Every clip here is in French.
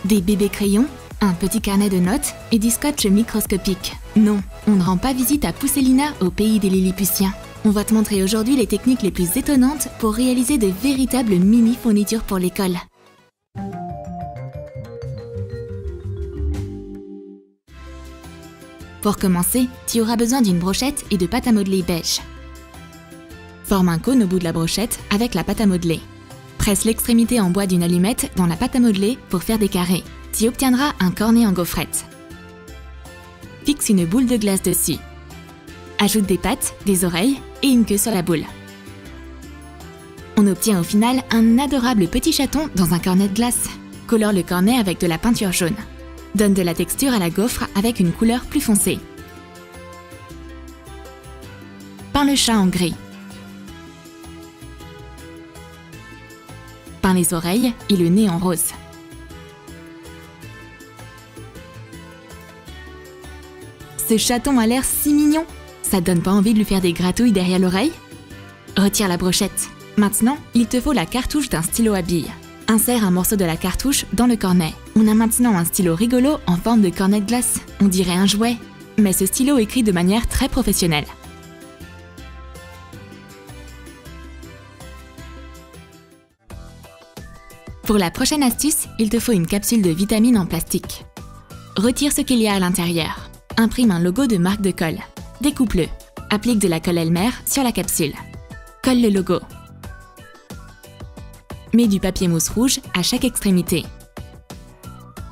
Des bébés crayons, un petit carnet de notes et du scotch microscopique. Non, on ne rend pas visite à Pousselina au pays des Lilliputiens. On va te montrer aujourd'hui les techniques les plus étonnantes pour réaliser de véritables mini-fournitures pour l'école. Pour commencer, tu auras besoin d'une brochette et de pâte à modeler beige. Forme un cône au bout de la brochette avec la pâte à modeler. Presse l'extrémité en bois d'une allumette dans la pâte à modeler pour faire des carrés. Tu obtiendras un cornet en gaufrette. Fixe une boule de glace dessus. Ajoute des pattes, des oreilles et une queue sur la boule. On obtient au final un adorable petit chaton dans un cornet de glace. Colore le cornet avec de la peinture jaune. Donne de la texture à la gaufre avec une couleur plus foncée. Peins le chat en gris. Peins les oreilles et le nez en rose. Ce chaton a l'air si mignon! Ça te donne pas envie de lui faire des gratouilles derrière l'oreille? Retire la brochette. Maintenant, il te faut la cartouche d'un stylo à billes. Insère un morceau de la cartouche dans le cornet. On a maintenant un stylo rigolo en forme de cornet de glace. On dirait un jouet. Mais ce stylo écrit de manière très professionnelle. Pour la prochaine astuce, il te faut une capsule de vitamines en plastique. Retire ce qu'il y a à l'intérieur. Imprime un logo de marque de colle. Découpe-le. Applique de la colle Elmer sur la capsule. Colle le logo. Mets du papier mousse rouge à chaque extrémité.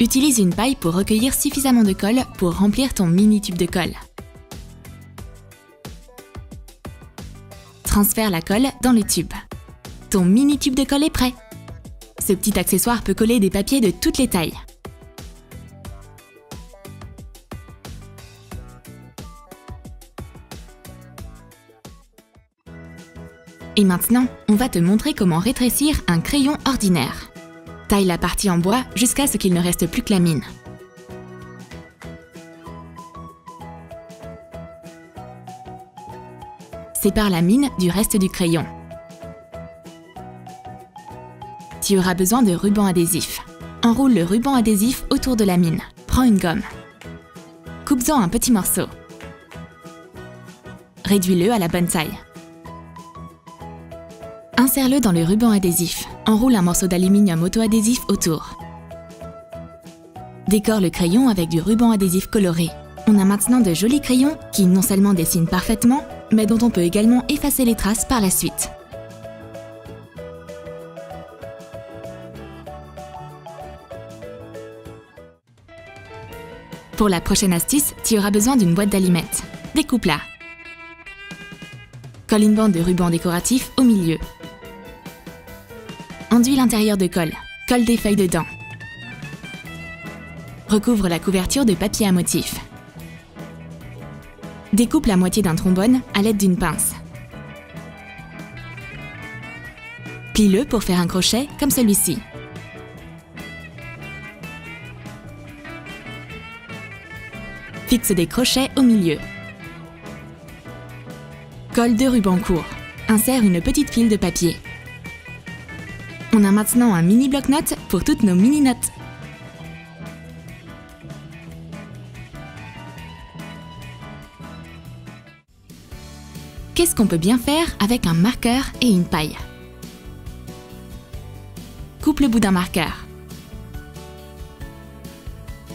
Utilise une paille pour recueillir suffisamment de colle pour remplir ton mini tube de colle. Transfère la colle dans le tube. Ton mini tube de colle est prêt. Ce petit accessoire peut coller des papiers de toutes les tailles. Et maintenant, on va te montrer comment rétrécir un crayon ordinaire. Taille la partie en bois jusqu'à ce qu'il ne reste plus que la mine. Sépare la mine du reste du crayon. Tu auras besoin de ruban adhésif. Enroule le ruban adhésif autour de la mine. Prends une gomme. Coupe-en un petit morceau. Réduis-le à la bonne taille. Insère-le dans le ruban adhésif. Enroule un morceau d'aluminium auto-adhésif autour. Décore le crayon avec du ruban adhésif coloré. On a maintenant de jolis crayons qui non seulement dessinent parfaitement, mais dont on peut également effacer les traces par la suite. Pour la prochaine astuce, tu auras besoin d'une boîte d'allumettes. Découpe-la. Colle une bande de ruban décoratif au milieu. Enduis l'intérieur de colle. Colle des feuilles dedans. Recouvre la couverture de papier à motif. Découpe la moitié d'un trombone à l'aide d'une pince. Plie-le pour faire un crochet comme celui-ci. Fixe des crochets au milieu. Colle 2 rubans courts. Insère une petite file de papier. On a maintenant un mini bloc-notes pour toutes nos mini-notes. Qu'est-ce qu'on peut bien faire avec un marqueur et une paille? Coupe le bout d'un marqueur.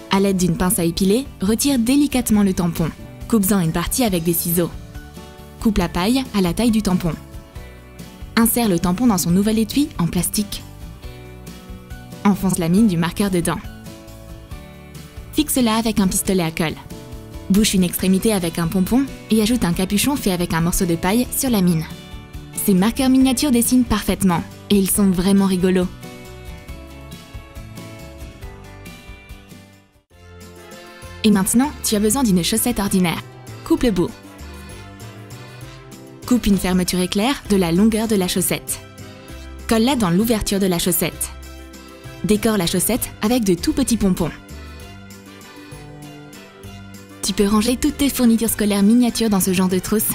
À l'aide d'une pince à épiler, retire délicatement le tampon. Coupe-en une partie avec des ciseaux. Coupe la paille à la taille du tampon. Insère le tampon dans son nouvel étui en plastique. Enfonce la mine du marqueur dedans. Fixe-la avec un pistolet à colle. Bouche une extrémité avec un pompon et ajoute un capuchon fait avec un morceau de paille sur la mine. Ces marqueurs miniatures dessinent parfaitement et ils sont vraiment rigolos. Et maintenant, tu as besoin d'une chaussette ordinaire. Coupe le bout. Coupe une fermeture éclair de la longueur de la chaussette. Colle-la dans l'ouverture de la chaussette. Décore la chaussette avec de tout petits pompons. Tu peux ranger toutes tes fournitures scolaires miniatures dans ce genre de trousse.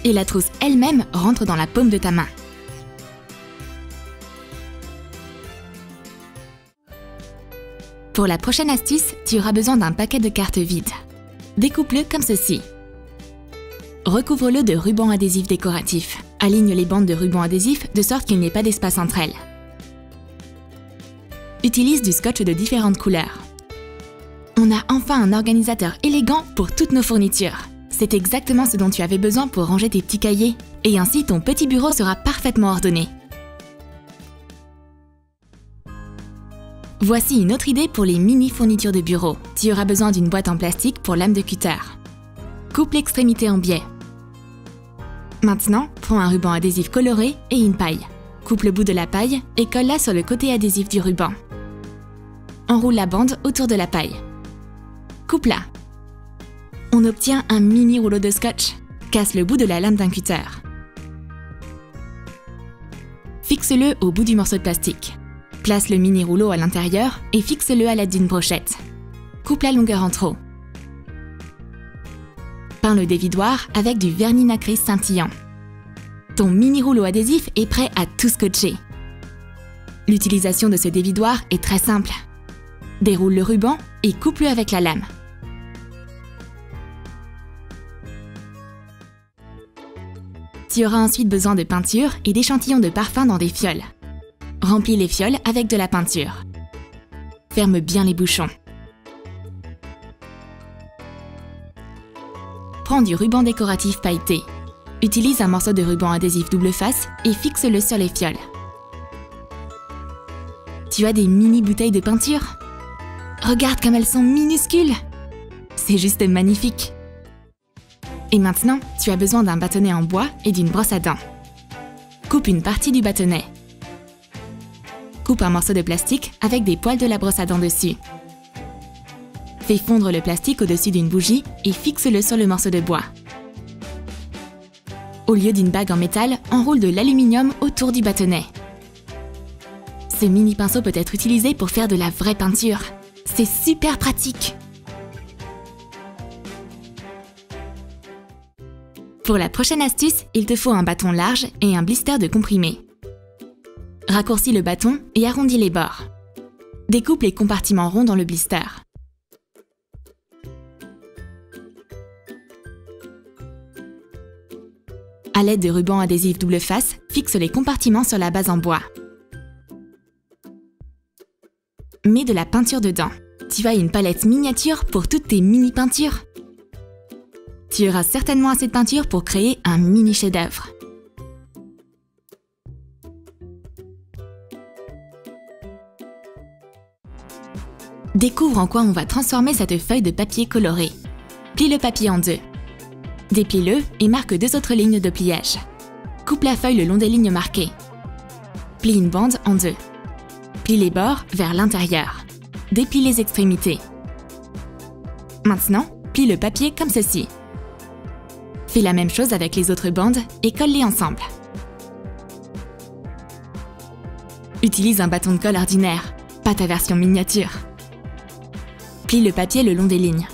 Et la trousse elle-même rentre dans la paume de ta main. Pour la prochaine astuce, tu auras besoin d'un paquet de cartes vides. Découpe-le comme ceci. Recouvre-le de ruban adhésif décoratif. Aligne les bandes de ruban adhésif de sorte qu'il n'y ait pas d'espace entre elles. Utilise du scotch de différentes couleurs. On a enfin un organisateur élégant pour toutes nos fournitures. C'est exactement ce dont tu avais besoin pour ranger tes petits cahiers. Et ainsi, ton petit bureau sera parfaitement ordonné. Voici une autre idée pour les mini fournitures de bureau. Tu auras besoin d'une boîte en plastique pour lame de cutter. Coupe l'extrémité en biais. Maintenant, prends un ruban adhésif coloré et une paille. Coupe le bout de la paille et colle-la sur le côté adhésif du ruban. Enroule la bande autour de la paille. Coupe-la. On obtient un mini rouleau de scotch. Casse le bout de la lame d'un cutter. Fixe-le au bout du morceau de plastique. Place le mini rouleau à l'intérieur et fixe-le à l'aide d'une brochette. Coupe la longueur en trop. Peins le dévidoir avec du vernis nacré scintillant. Ton mini rouleau adhésif est prêt à tout scotcher. L'utilisation de ce dévidoir est très simple. Déroule le ruban et coupe-le avec la lame. Tu auras ensuite besoin de peinture et d'échantillons de parfum dans des fioles. Remplis les fioles avec de la peinture. Ferme bien les bouchons. Prends du ruban décoratif pailleté. Utilise un morceau de ruban adhésif double face et fixe-le sur les fioles. Tu as des mini bouteilles de peinture? Regarde comme elles sont minuscules! C'est juste magnifique! Et maintenant, tu as besoin d'un bâtonnet en bois et d'une brosse à dents. Coupe une partie du bâtonnet. Coupe un morceau de plastique avec des poils de la brosse à dents dessus. Fais fondre le plastique au-dessus d'une bougie et fixe-le sur le morceau de bois. Au lieu d'une bague en métal, enroule de l'aluminium autour du bâtonnet. Ce mini pinceau peut être utilisé pour faire de la vraie peinture. C'est super pratique! Pour la prochaine astuce, il te faut un bâton large et un blister de comprimé. Raccourcis le bâton et arrondis les bords. Découpe les compartiments ronds dans le blister. À l'aide de ruban adhésif double face, fixe les compartiments sur la base en bois. Mets de la peinture dedans. Tu as une palette miniature pour toutes tes mini-peintures. Tu auras certainement assez de peinture pour créer un mini chef-d'œuvre. Découvre en quoi on va transformer cette feuille de papier colorée. Plie le papier en deux. Déplie-le et marque deux autres lignes de pliage. Coupe la feuille le long des lignes marquées. Plie une bande en deux. Plie les bords vers l'intérieur. Déplie les extrémités. Maintenant, plie le papier comme ceci. Fais la même chose avec les autres bandes et colle-les ensemble. Utilise un bâton de colle ordinaire, pas ta version miniature. Plie le papier le long des lignes.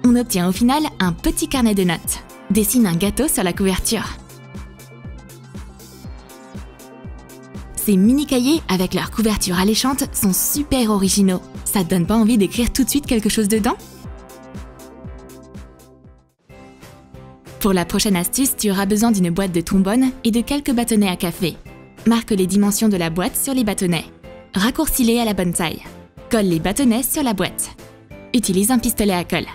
On obtient au final un petit carnet de notes. Dessine un gâteau sur la couverture. Ces mini cahiers, avec leur couverture alléchante, sont super originaux. Ça te donne pas envie d'écrire tout de suite quelque chose dedans? Pour la prochaine astuce, tu auras besoin d'une boîte de trombone et de quelques bâtonnets à café. Marque les dimensions de la boîte sur les bâtonnets. Raccourcis-les à la bonne taille. Colle les bâtonnets sur la boîte. Utilise un pistolet à colle.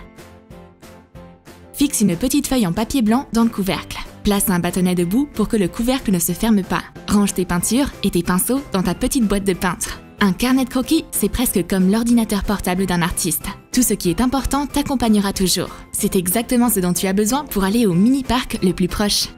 Fixe une petite feuille en papier blanc dans le couvercle. Place un bâtonnet debout pour que le couvercle ne se ferme pas. Range tes peintures et tes pinceaux dans ta petite boîte de peintre. Un carnet de croquis, c'est presque comme l'ordinateur portable d'un artiste. Tout ce qui est important t'accompagnera toujours. C'est exactement ce dont tu as besoin pour aller au mini-parc le plus proche.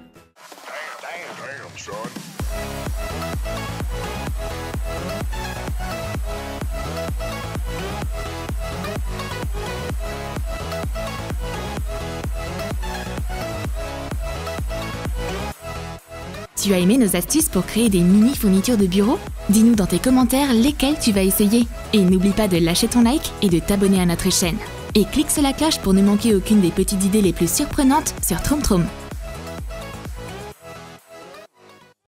Tu as aimé nos astuces pour créer des mini fournitures de bureau? Dis-nous dans tes commentaires lesquelles tu vas essayer. Et n'oublie pas de lâcher ton like et de t'abonner à notre chaîne. Et clique sur la cloche pour ne manquer aucune des petites idées les plus surprenantes sur TromTrom.